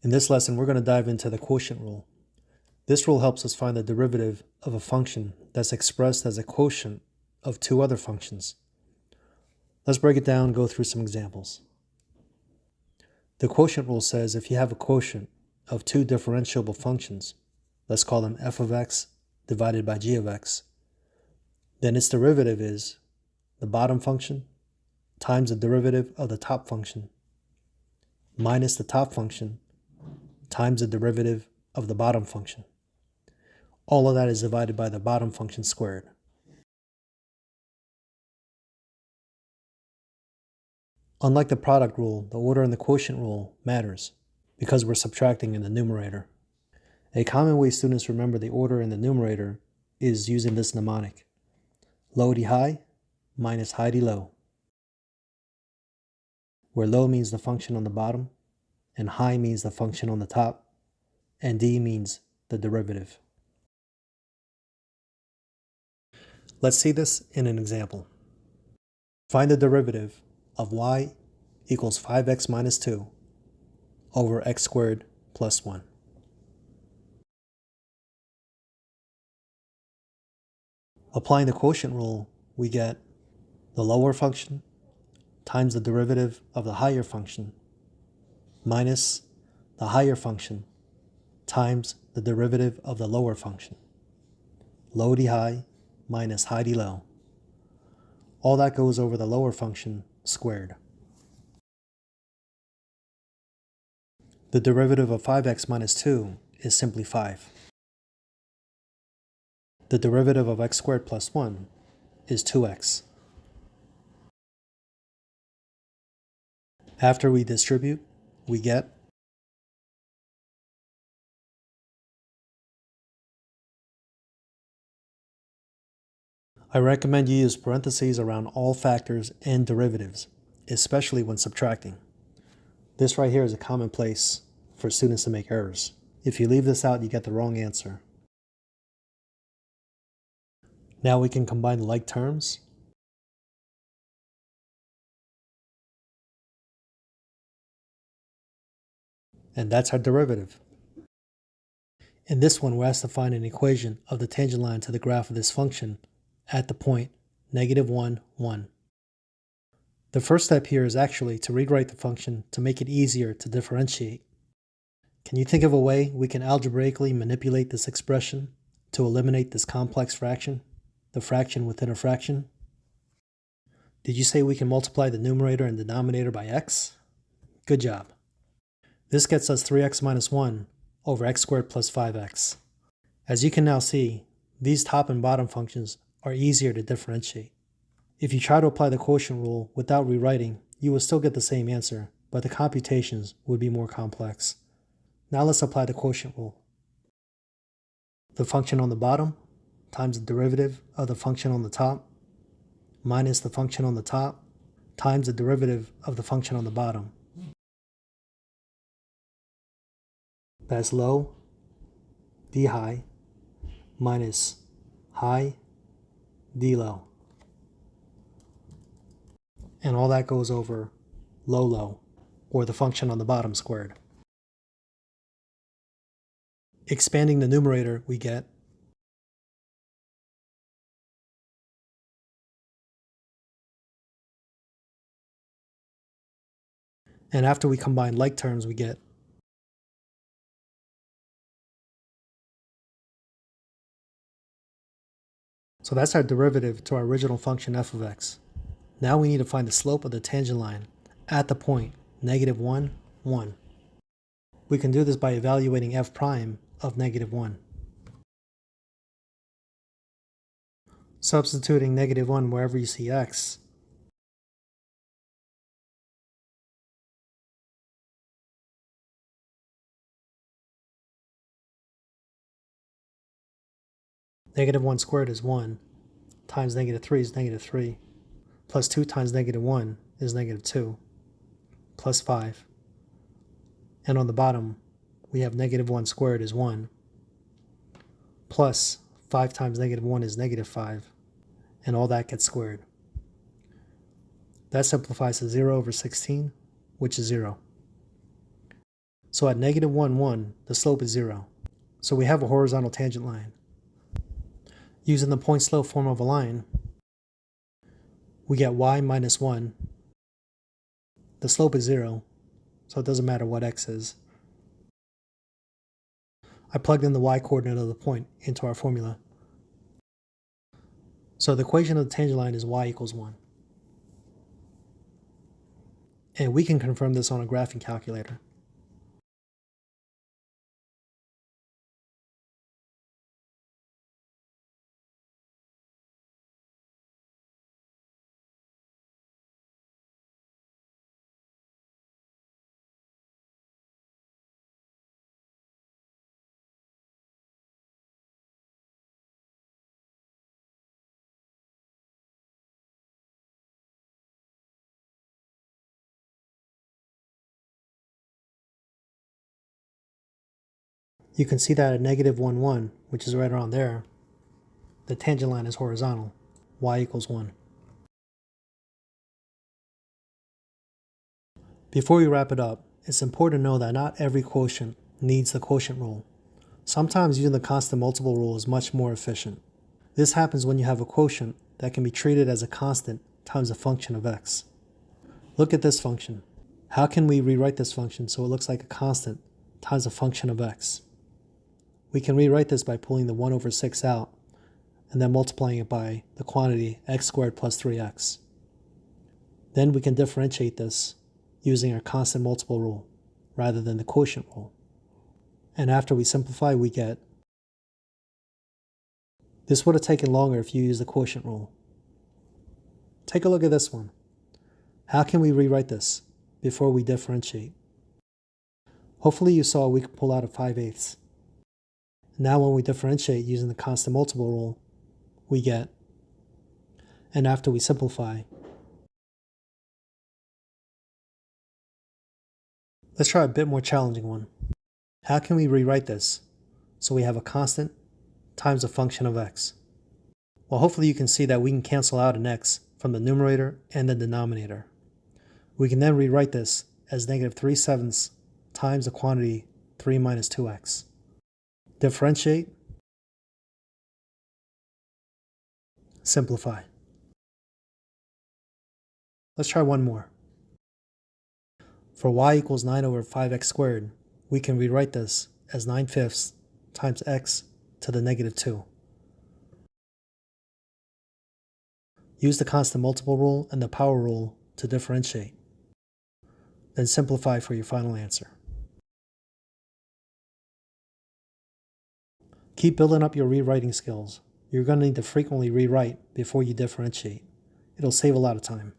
In this lesson, we're going to dive into the quotient rule. This rule helps us find the derivative of a function that's expressed as a quotient of two other functions. Let's break it down and go through some examples. The quotient rule says if you have a quotient of two differentiable functions, let's call them f of x divided by g of x, then its derivative is the bottom function times the derivative of the top function minus the top function times the derivative of the bottom function. All of that is divided by the bottom function squared. Unlike the product rule, the order in the quotient rule matters because we're subtracting in the numerator. A common way students remember the order in the numerator is using this mnemonic: low d high minus high d low, where low means the function on the bottom and high means the function on the top, and d means the derivative. Let's see this in an example. Find the derivative of y equals 5x minus 2 over x squared plus 1. Applying the quotient rule, we get the lower function times the derivative of the higher function minus the higher function times the derivative of the lower function. Low d high minus high d low. All that goes over the lower function squared. The derivative of 5x minus 2 is simply 5. The derivative of x squared plus 1 is 2x. After we distribute, we get I recommend you use parentheses around all factors and derivatives, especially when subtracting. This right here is a common place for students to make errors. If you leave this out, you get the wrong answer. Now we can combine the like terms. And that's our derivative. In this one, we're asked to find an equation of the tangent line to the graph of this function at the point -1, 1. The first step here is actually to rewrite the function to make it easier to differentiate. Can you think of a way we can algebraically manipulate this expression to eliminate this complex fraction, the fraction within a fraction? Did you say we can multiply the numerator and denominator by x? Good job. This gets us 3x minus 1 over x squared plus 5x. As you can now see, these top and bottom functions are easier to differentiate. If you try to apply the quotient rule without rewriting, you will still get the same answer, but the computations would be more complex. Now let's apply the quotient rule. The function on the bottom times the derivative of the function on the top minus the function on the top times the derivative of the function on the bottom. That's low d high minus high d low. And all that goes over low, or the function on the bottom squared. Expanding the numerator, we get and after we combine like terms, we get so that's our derivative to our original function f of x. Now we need to find the slope of the tangent line at the point -1, 1. We can do this by evaluating f prime of -1. Substituting -1 wherever you see x, -1 squared is 1, times -3 is -3, plus 2 times -1 is -2, plus 5. And on the bottom, we have -1 squared is 1, plus 5 times -1 is -5, and all that gets squared. That simplifies to 0 over 16, which is 0. So at negative 1, 1, the slope is 0. So we have a horizontal tangent line. Using the point slope form of a line, we get y minus 1. The slope is 0, so it doesn't matter what x is. I plugged in the y coordinate of the point into our formula. So the equation of the tangent line is y equals 1. And we can confirm this on a graphing calculator. You can see that at negative 1, 1, which is right around there, the tangent line is horizontal, y equals 1. Before we wrap it up, it's important to know that not every quotient needs the quotient rule. Sometimes using the constant multiple rule is much more efficient. This happens when you have a quotient that can be treated as a constant times a function of x. Look at this function. How can we rewrite this function so it looks like a constant times a function of x? We can rewrite this by pulling the 1 over 6 out and then multiplying it by the quantity x squared plus 3x. Then we can differentiate this using our constant multiple rule rather than the quotient rule. And after we simplify, we get. This would have taken longer if you used the quotient rule. Take a look at this one. How can we rewrite this before we differentiate? Hopefully you saw we could pull out a 5/8. Now when we differentiate using the constant multiple rule, we get. And after we simplify, let's try a bit more challenging one. How can we rewrite this so we have a constant times a function of x? Well, hopefully you can see that we can cancel out an x from the numerator and the denominator. We can then rewrite this as negative 3/7 times the quantity 3 minus 2x. Differentiate, simplify. Let's try one more. For y equals 9 over 5x squared, we can rewrite this as 9/5 times x to the negative 2. Use the constant multiple rule and the power rule to differentiate. Then simplify for your final answer. Keep building up your rewriting skills. You're going to need to frequently rewrite before you differentiate. It'll save a lot of time.